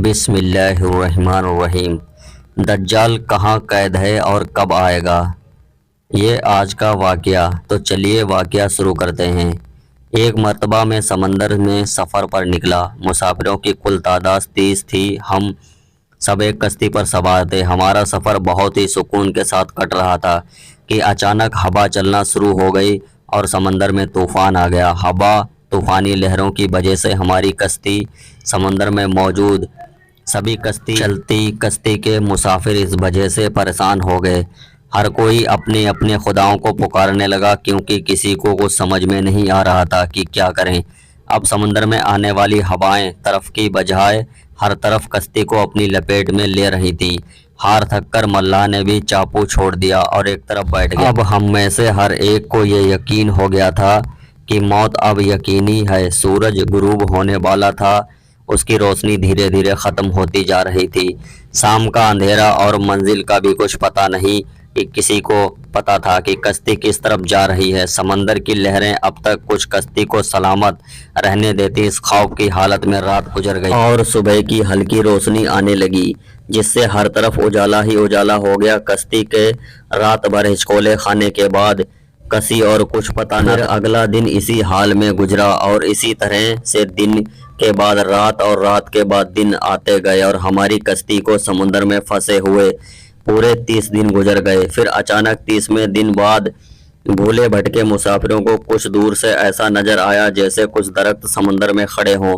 بسم اللہ الرحمن الرحیم۔ دجال کہاں قید ہے اور کب آئے گا؟ یہ آج کا واقعہ۔ تو چلیے واقعہ شروع کرتے ہیں۔ ایک مرتبہ میں سمندر میں سفر پر نکلا۔ مسافروں کی کل تعداد 30 تھی۔ ہم سب ایک کشتی پر سوار تھے۔ ہمارا سفر بہت ہی سکون کے ساتھ کٹ رہا تھا کہ اچانک ہوا چلنا شروع ہو گئی اور سمندر میں طوفان آ گیا۔ ہوا طوفانی لہروں کی وجہ سے ہماری کشتی سمندر میں موجود سبھی کشتی کے مسافر اس وجہ سے پریشان ہو گئے۔ ہر کوئی اپنے اپنے خداؤں کو پکارنے لگا کیونکہ کسی کو کچھ سمجھ میں نہیں آ رہا تھا کہ کیا کریں۔ اب سمندر میں آنے والی ہوائیں طرف کی بجائے ہر طرف کشتی کو اپنی لپیٹ میں لے رہی تھی۔ ہار تھک کر ملاح نے بھی چاپو چھوڑ دیا اور ایک طرف بیٹھ گیا۔ اب ہم میں سے ہر ایک کو یہ یقین ہو گیا تھا کہ موت اب یقینی ہے۔ سورج غروب ہونے والا تھا۔ اس کی روشنی دھیرے دھیرے ختم ہوتی جا رہی تھی۔ شام کا اندھیرا اور منزل کا بھی کچھ پتہ نہیں کہ کسی کو پتہ تھا کہ کشتی کس طرف جا رہی ہے۔ سمندر کی لہریں اب تک کچھ کشتی کو سلامت رہنے دیتی اس خوف کی حالت میں رات گزر گئی اور صبح کی ہلکی روشنی آنے لگی جس سے ہر طرف اجالا ہی اجالا ہو گیا۔ کشتی کے رات بھر ہچکولے کھانے کے بعد کسی اور کچھ پتہ نہ رہا۔ اگلا دن اسی حال میں گزرا اور اسی طرح سے دن کے بعد رات اور رات کے بعد دن آتے گئے اور ہماری کشتی کو سمندر میں پھنسے ہوئے پورے 30 دن گزر گئے۔ پھر اچانک 30ویں دن بعد بھولے بھٹکے مسافروں کو کچھ دور سے ایسا نظر آیا جیسے کچھ درخت سمندر میں کھڑے ہوں۔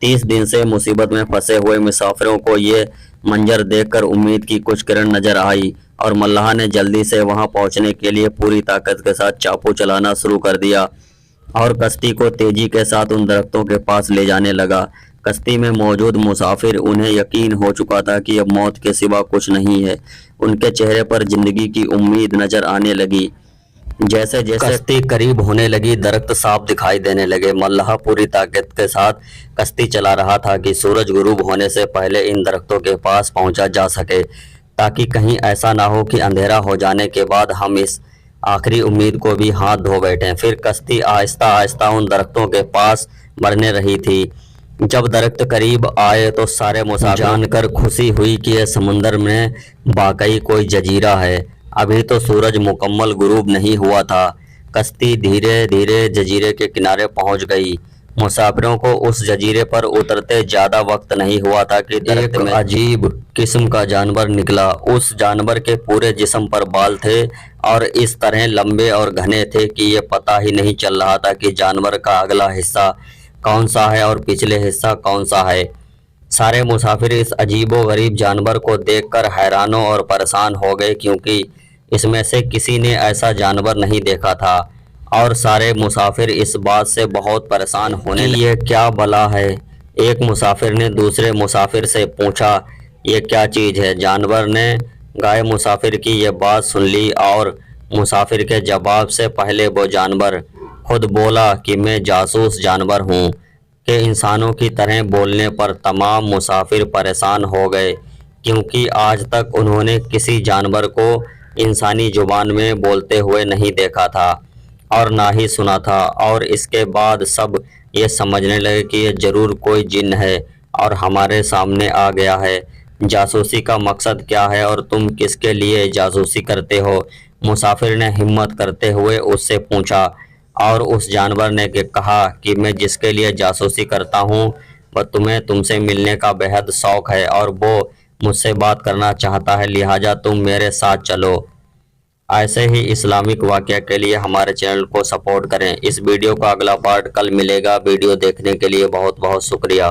30 دن سے مصیبت میں پھنسے ہوئے مسافروں کو یہ منظر دیکھ کر امید کی کچھ کرن نظر آئی اور ملاح نے جلدی سے وہاں پہنچنے کے لیے پوری طاقت کے ساتھ چاپو چلانا شروع کر دیا اور کشتی کو تیزی کے ساتھ ان درختوں کے پاس لے جانے لگا۔ کشتی میں موجود مسافر انہیں یقین ہو چکا تھا کہ اب موت کے سوا کچھ نہیں ہے۔ ان کے چہرے پر زندگی کی امید نظر آنے لگی۔ جیسے جیسے کشتی قریب ہونے لگی درخت صاف دکھائی دینے لگے۔ ملاح پوری طاقت کے ساتھ کشتی چلا رہا تھا کہ سورج غروب ہونے سے پہلے ان درختوں کے پاس پہنچا جا سکے تاکہ کہیں ایسا نہ ہو کہ اندھیرا ہو جانے کے بعد ہم اس آخری امید کو بھی ہاتھ دھو بیٹھیں۔ پھر کشتی آہستہ آہستہ ان درختوں کے پاس بڑھنے رہی تھی۔ جب درخت قریب آئے تو سارے مسافر جان کر خوشی ہوئی کہ یہ سمندر میں واقعی کوئی جزیرہ ہے۔ ابھی تو سورج مکمل غروب نہیں ہوا تھا۔ کشتی دھیرے دھیرے جزیرے کے کنارے پہنچ گئی۔ مسافروں کو اس جزیرے پر اترتے زیادہ وقت نہیں ہوا تھا کہ درخت میں عجیب قسم کا جانور نکلا۔ اس جانور کے پورے جسم پر بال تھے اور اس طرح لمبے اور گھنے تھے کہ یہ پتہ ہی نہیں چل رہا تھا کہ جانور کا اگلا حصہ کون سا ہے اور پچھلے حصہ کون سا ہے۔ سارے مسافر اس عجیب و غریب جانور کو دیکھ کر حیران اور پریشان ہو گئے کیونکہ اس میں سے کسی نے ایسا جانور نہیں دیکھا تھا اور سارے مسافر اس بات سے بہت پریشان ہونے لگے کہ یہ کیا بلا ہے۔ ایک مسافر نے دوسرے مسافر سے پوچھا یہ کیا چیز ہے؟ جانور نے گائے مسافر کی یہ بات سن لی اور مسافر کے جواب سے پہلے وہ جانور خود بولا کہ میں جاسوس جانور ہوں۔ کہ انسانوں کی طرح بولنے پر تمام مسافر پریشان ہو گئے کیونکہ آج تک انہوں نے کسی جانور کو انسانی زبان میں بولتے ہوئے نہیں دیکھا تھا اور نہ ہی سنا تھا، اور اس کے بعد سب یہ سمجھنے لگے کہ یہ ضرور کوئی جن ہے اور ہمارے سامنے آ گیا ہے۔ جاسوسی کا مقصد کیا ہے اور تم کس کے لیے جاسوسی کرتے ہو؟ مسافر نے ہمت کرتے ہوئے اس سے پوچھا اور اس جانور نے کہا کہ میں جس کے لیے جاسوسی کرتا ہوں وہ تم سے ملنے کا بہت شوق ہے اور وہ مجھ سے بات کرنا چاہتا ہے، لہٰذا تم میرے ساتھ چلو۔ ایسے ہی اسلامک واقعہ کے لیے ہمارے چینل کو سپورٹ کریں۔ اس ویڈیو کا اگلا پارٹ کل ملے گا۔ ویڈیو دیکھنے کے لیے بہت بہت شکریہ۔